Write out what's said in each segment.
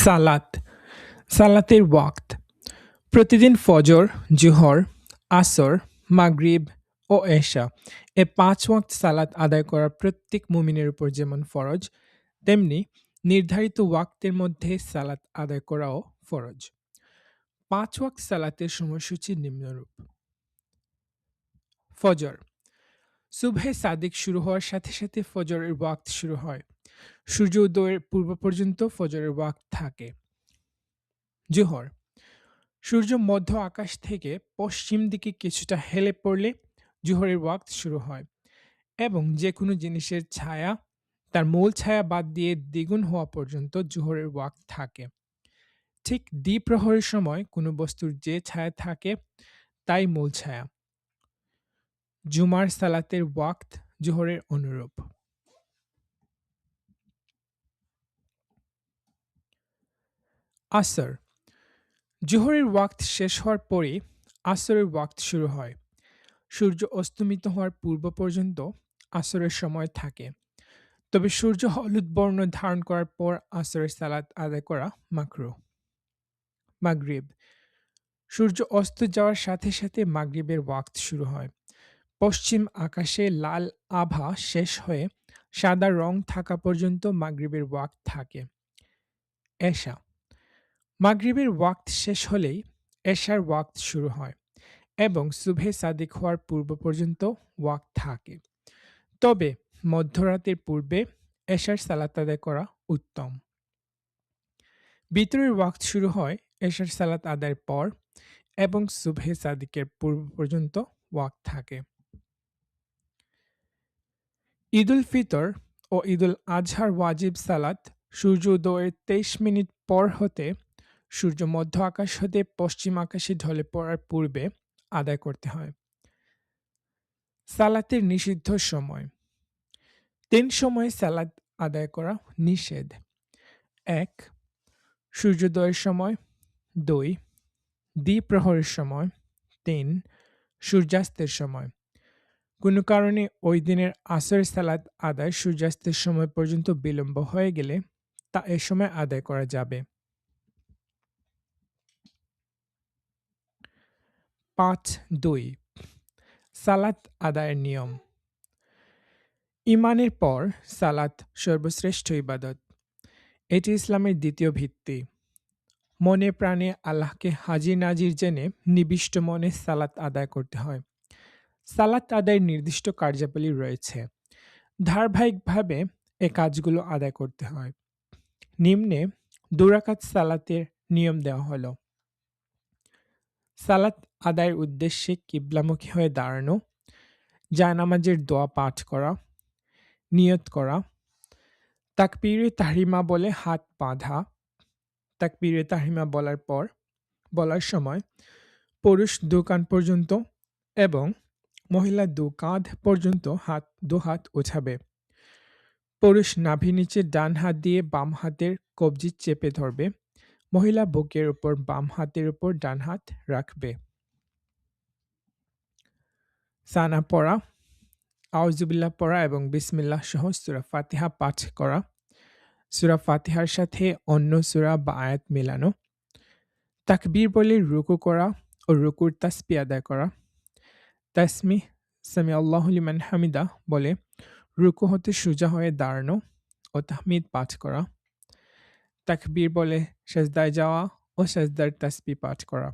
সালাত, সালাতের ওয়াক্ত প্রতিদিন ফজর, জোহর, আসর, মাগরিব ও এশা এ ৫ ওয়াক্ত সালাত আদায় করা প্রত্যেক মুমিনের উপর যেমন ফরজ, তেমনি নির্ধারিত ওয়াক্তের মধ্যে সালাত আদায় করাও ফরজ। ৫ ওয়াক্ত সালাতের সময়সূচি নিম্নরূপ: ফজর, সুবহে সাদিক শুরু হওয়ার সাথে সাথে ফজরের ওয়াক্ত শুরু হয়। সূর্য উদয়ের পূর্ব পর্যন্ত ফজরের ওয়াক্ত থাকে। জোহর, সূর্য মধ্য আকাশ থেকে পশ্চিম দিকে কিছুটা হেলে পড়লে জোহরের ওয়াক্ত শুরু হয় এবং যে কোনো জিনিসের ছায়া তার মূল ছায়া বাদ দিয়ে দ্বিগুণ হওয়া পর্যন্ত জোহরের ওয়াক্ত থাকে। ঠিক দ্বিপ্রহরের সময় কোনো বস্তুর যে ছায়া থাকে তাই মূল ছায়া। জুমার সালাতের ওয়াক্ত জোহরের অনুরূপ। আসর, জোহরের ওয়াক্ত শেষ হওয়ার পরেই আসরের ওয়াক্ত শুরু হয়। সূর্য অস্তমিত হওয়ার পূর্ব পর্যন্ত আসরের সময় থাকে, তবে সূর্য হলুদ বর্ণ ধারণ করার পর আসরের সালাত আদায় করা মাকরুহ। মাগরিব, সূর্য অস্ত যাওয়ার সাথে সাথে মাগরিবের ওয়াক্ত শুরু হয়। পশ্চিম আকাশে লাল আভা শেষ হয়ে সাদা রং থাকা পর্যন্ত মাগরিবের ওয়াক্ত থাকে। এশা, মাগরিবের ওয়াক্ত শেষ হলেই এশার ওয়াক্ত শুরু হয় এবং সুবহে সাদিক হওয়ার পূর্ব পর্যন্ত ওয়াক্ত থাকে, তবে মধ্যরাতের পূর্বে এশার সালাত আদায় করা উত্তম। বিতরের ওয়াক্ত শুরু হয় এশার সালাত আদায়ের পর এবং সুবহে সাদিকের পূর্ব পর্যন্ত ওয়াক্ত থাকে। ঈদুল ফিতর ও ঈদুল আজহার ওয়াজিব সালাত সূর্য উদয়ের ২৩ মিনিট পর হতে সূর্য মধ্য আকাশ হতে পশ্চিম আকাশে ঢলে পড়ার পূর্বে আদায় করতে হয়। সালাতের নিষিদ্ধ সময়: ৩ সময়ে সালাত আদায় করা নিষেধ: ১. সূর্যোদয়ের সময়, ২. দ্বিপ্রহরের সময়, ৩. সূর্যাস্তের সময়। কোনো কারণে ওই দিনের আসরের সালাত আদায় সূর্যাস্তের সময় পর্যন্ত বিলম্ব হয়ে গেলে তা এ সময় আদায় করা যাবে। ৫.২ সালাত আদায়ের নিয়ম: ঈমানের পর সালাত সর্বশ্রেষ্ঠ ইবাদত। এটি ইসলামের দ্বিতীয় ভিত্তি। মনে প্রাণে আল্লাহকে হাজির নাজির জেনে নিবিষ্ট মনে সালাত আদায় করতে হয়। সালাত আদায়ের নির্দিষ্ট কার্যাবলী রয়েছে। ধারাবাহিকভাবে এ কাজগুলো আদায় করতে হয়। নিম্নে ২ রাকাত সালাতের নিয়ম দেওয়া হলো: সালাত আদায়ের উদ্দেশ্যে কিবলামুখী হয়ে দাঁড়ানো, জায়নামাজের দোয়া পাঠ করা, নিয়ত করা, তাকবীরে তাহরিমা বলে হাত বাঁধা, তাকবীরে তাহরিমা বলার সময় পুরুষ ২ কান পর্যন্ত এবং মহিলা ২ কাঁধ পর্যন্ত দু হাত ওঠাবে। পুরুষ নাভি নিচে ডান হাত দিয়ে বাম হাতের কবজি চেপে ধরবে। মহিলা বুকের উপর বাম হাতের উপর ডান হাত রাখবে। সানা পড়া, আউযুবিল্লাহ পড়া এবং বিসমিল্লাহ সহ সূরা ফাতিহা পাঠ করা, সূরা ফাতিহার সাথে অন্য সূরা বা আয়াত মেলানো, তাকবীর বলে রুকু করা ও রুকুর তাসবিহ আদায় করা, তাসমিহ সামি আল্লাহু লিমান হামিদা বলে রুকু হতে সোজা হয়ে দাঁড়ানো ও তাহমিদ পাঠ করা, তাকবীর বলে সেজদায় যাওয়া ও সেজদার তাসবিহ পাঠ করা,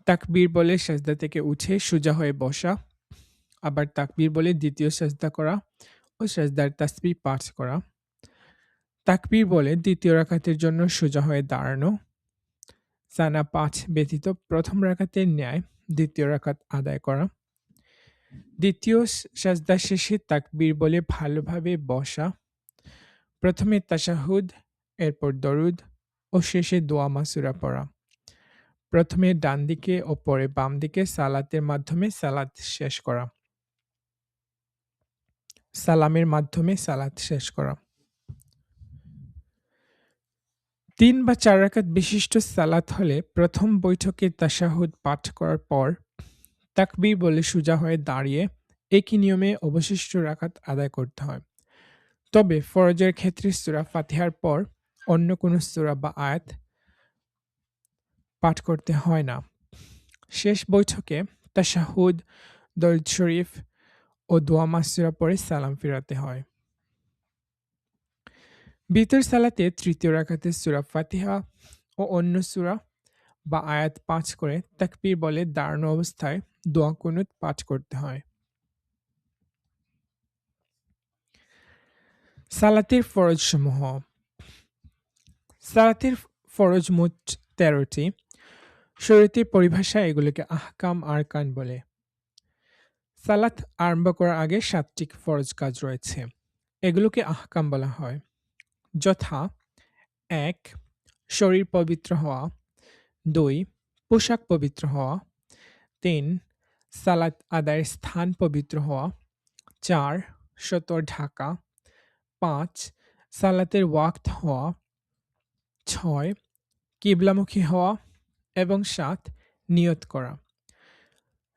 তাকবীর বলে সেজদা থেকে উঠে সোজা হয়ে বসা, আবার তাকবীর বলে দ্বিতীয় সেজদা করা ও সেজদার তাসবিহ পাঠ করা, তাকবীর বলে দ্বিতীয় রাকাতের জন্য সোজা হয়ে দাঁড়ানো, সানা পাঠ ব্যতীত প্রথম রাকাতের ন্যায় দ্বিতীয় রাকাত আদায় করা, দ্বিতীয় সেজদা শেষে তাকবীর বলে ভালোভাবে বসা, প্রথমে তাশাহুদ, এরপর দরুদ ও শেষে দোয়া মাসুরা পড়া, প্রথমে ডান দিকে ও পরে বাম দিকে সালাতের মাধ্যমে সালাত শেষ করা, সালামের মাধ্যমে সালাত শেষ করা। ৩ বা ৪ রাকাত বিশিষ্ট সালাত হলে প্রথম বৈঠকে তাশাহুদ পাঠ করার পর তাকবীর বলে সোজা হয়ে দাঁড়িয়ে একই নিয়মে অবশিষ্ট রাকাত আদায় করতে হয়। তবে ফরজের ক্ষেত্রে সূরা ফাতিহার পর অন্য কোনো সূরা বা আয়াত পাঠ করতে হয় না। শেষ বৈঠকে তাশাহুদ, দরুদ শরীফ ও দোয়া মাসুরা পড়ে সালাম ফিরাতে হয়। বিতর সালাতে তৃতীয় রাকাতে সূরা ফাতিহা ও অন্য সূরা বা আয়াত পাঠ করে তাকবীর বলে দাঁড়ানো অবস্থায় দোয়া কুনুত পাঠ করতে হয়। সালাতের ফরজসমূহ। সালাতের ফরজ মোট ১৩টি। শরীয়তের পরিভাষায় এগুলোকে আহকাম আরকান বলে। সালাত আরম্ভ করার আগে ৭টি ফরজ কাজ রয়েছে। এগুলোকে আহকাম বলা হয়। যথা: ১. শরীর পবিত্র হওয়া। ২. পোশাক পবিত্র হওয়া। ৩. সালাত আদায়ের স্থান পবিত্র হওয়া। ৪. সতর ঢাকা। ৫. সালাতের ওয়াক্ত হওয়া। ৬. কিবলামুখী হওয়া এবং ৭. নিয়ত করা।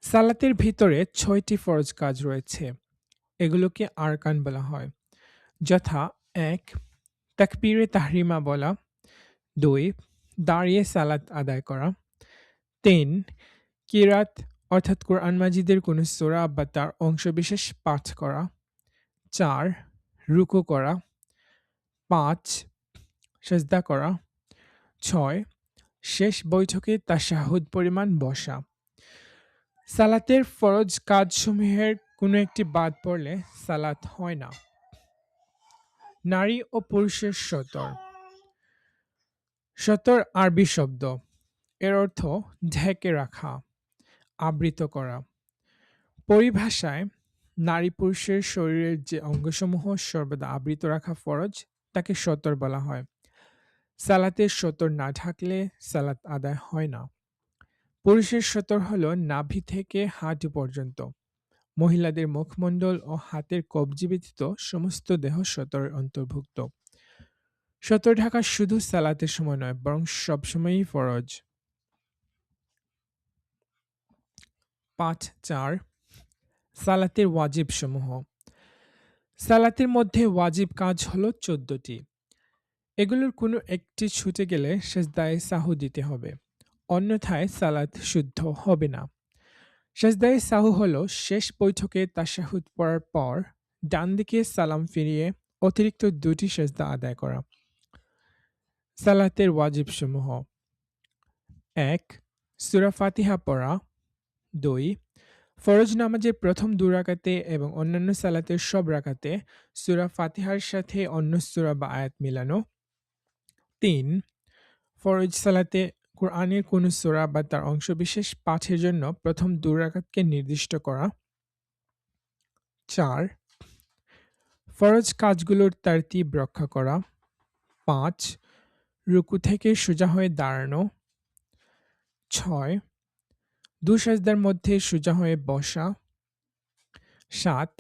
সালাতের ভিতরে ৬টি ফরজ কাজ রয়েছে। এগুলোকে আরকান বলা হয়। যথা: ১. তাকবীরে তাহরিমা বলা। ২. দাঁড়িয়ে সালাত আদায় করা। ৩. কিরাত অর্থাৎ কোরআন মাজিদের কোনো সূরা বা তার অংশবিশেষ পাঠ করা। ৪. রুকু করা। ৫. সেজদা করা। ৬. শেষ বৈঠকে তাশাহুদ পরিমাণ বসা। সালাতের ফরজ কাজসমূহের কোনো একটি বাদ পড়লে সালাত হয় না। নারী ও পুরুষের সতর। সতর আরবি শব্দ। এর অর্থ ঢেকে রাখা, আবৃত করা। পরিভাষায় নারী পুরুষের শরীরের যে অঙ্গসমূহ সর্বদা আবৃত রাখা ফরজ তাকে সতর বলা হয়। সালাতের সতর না ঢাকলে সালাত আদায় হয় না। পুরুষের সতর হলো নাভি থেকে হাঁটু পর্যন্ত। মহিলাদের মুখমণ্ডল ও হাতের কবজি ব্যতীত সমস্ত দেহ সতরের অন্তর্ভুক্ত। সতর ঢাকা শুধু সালাতের সময় নয়, বরং সবসময়ই ফরজ। ৫.৪ সালাতের ওয়াজিব সমূহ। সালাতের মধ্যে ওয়াজিব কাজ হলো ১৪টি। এগুলোর কোনো একটি ছুটে গেলে সেজদায়ে সাহু দিতে হবে, অন্যথায় সালাত শুদ্ধ হবে না। সেজদায়ে সাহু হলো শেষ বৈঠকে তাশাহুদ পড়ার পর ডান দিকে সালাম ফিরিয়ে অতিরিক্ত ২টি সেজদা আদায় করা। সালাতের ওয়াজিব সমূহ: ১. সূরা ফাতিহা পড়া। ২. ফরজ নামাজের প্রথম ২ রাকাতে এবং অন্যান্য সালাতের সব রাকাতে সূরা ফাতিহার সাথে অন্য সূরা বা আয়াত মিলানো। ৩. ফরজ সালাতে কোরআনের কোনো সূরা বা তার অংশবিশেষ পাঠের জন্য প্রথম ২ রাকাতকে নির্দিষ্ট করা। ৪. ফরজ কাজগুলোর তারতিব রক্ষা করা। ৫. রুকু থেকে সোজা হয়ে দাঁড়ানো। ৬. ২ সাজদার মধ্যে সোজা হয়ে বসা। ৭.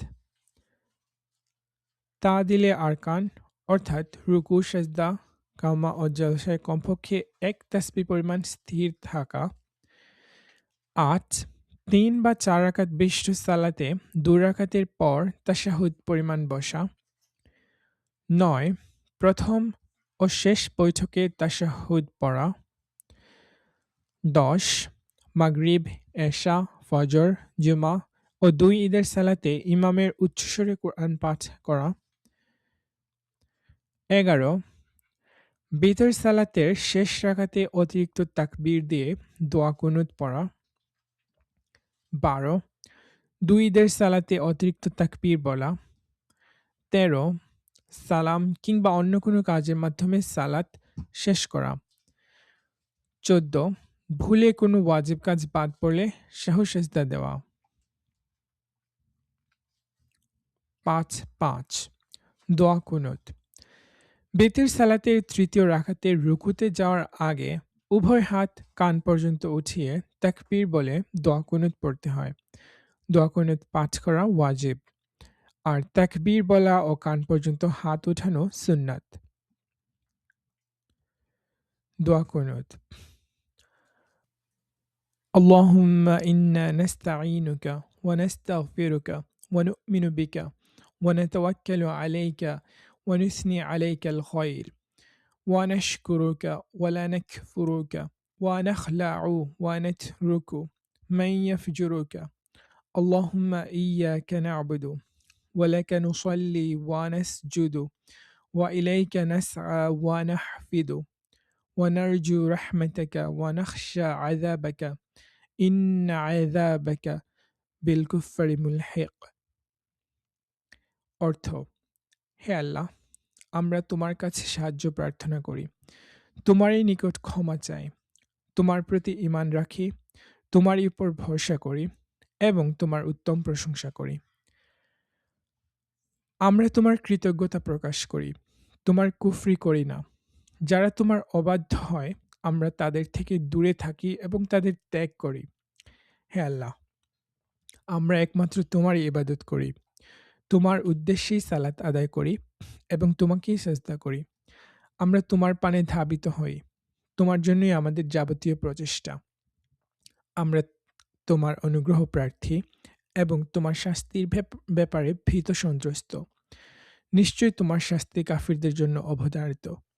তা'দিলে আরকান অর্থাৎ রুকু, সেজদা, কামা ও জলসায় কমপক্ষে ১ তাসবিহ পরিমাণ স্থির থাকা। ৮. ৩ বা ৪ রাকাত বিশিষ্ট সালাতে ২ রাকাতের পর তাশাহুদ পরিমাণ বসা। ৯. প্রথম ও শেষ বৈঠকে তাশাহুদ পড়া। ১০. মাগরিব, এশা, ফজর, জুমা ও ২ ঈদের সালাতে ইমামের উচ্চস্বরে কোরআন পাঠ করা। ১১. বিতর সালাতের শেষ রাকাতে অতিরিক্ত তাকবীর দিয়ে দোয়া কুনুত পড়া। ১২. ২ ঈদের সালাতে অতিরিক্ত তাকবীর বলা। ১৩. সালাম কিংবা অন্য কোনো কাজের মাধ্যমে সালাত শেষ করা। ১৪. ভুলে কোনো ওয়াজিব কাজ বাদ পড়লে সাহু সেজদা দেওয়া। ৫.৫ দোয়া কুনুত। বিতির সালাতের তৃতীয় রাকাতের রুকুতে যাওয়ার আগে উভয় হাত কান পর্যন্ত উঠিয়ে তাকবীর বলে দোয়া কুনুত পড়তে হয়। দোয়া কুনুত পাঠ করা ওয়াজিব, আর তাকবীর বলা ও কান পর্যন্ত হাত উঠানো সুন্নাত। দোয়া কুনুত: اللهم إنا نستعينك ونستغفرك ونؤمن بك ونتوكل عليك ونثني عليك الخير ونشكرك ولا نكفرك ونخلع ونترك من يفجرك اللهم إياك نعبد ولك نصلي ونسجد وإليك نسعى ونحفد ونرجو رحمتك ونخشى عذابك إن عذابك بالكفر ملحق অর্থ হে আল্লাহ আমরা তোমার কাছে সাহায্য প্রার্থনা করি তোমারই নিকট ক্ষমা চাই তোমার প্রতি ঈমান রাখি তোমারই উপর ভরসা করি এবং তোমার উত্তম প্রশংসা করি আমরা তোমার কৃতজ্ঞতা প্রকাশ করি তোমার কুফরি করি না যারা তোমার অবাধ্য হয় আমরা তাদের থেকে দূরে থাকি এবং তাদের ত্যাগ করি হে আল্লাহ আমরা একমাত্র তোমারই ইবাদত করি তোমার উদ্দেশ্যেই সালাত আদায় করি এবং তোমাকেই সেজদা করি আমরা তোমার পানে ধাবিত হই তোমার জন্যই আমাদের যাবতীয় প্রচেষ্টা আমরা তোমার অনুগ্রহ প্রার্থী এবং তোমার শাস্তির ব্যাপারে ভীত সন্ত্রস্ত নিশ্চয়ই তোমার শাস্তি কাফিরদের জন্য অবধারিত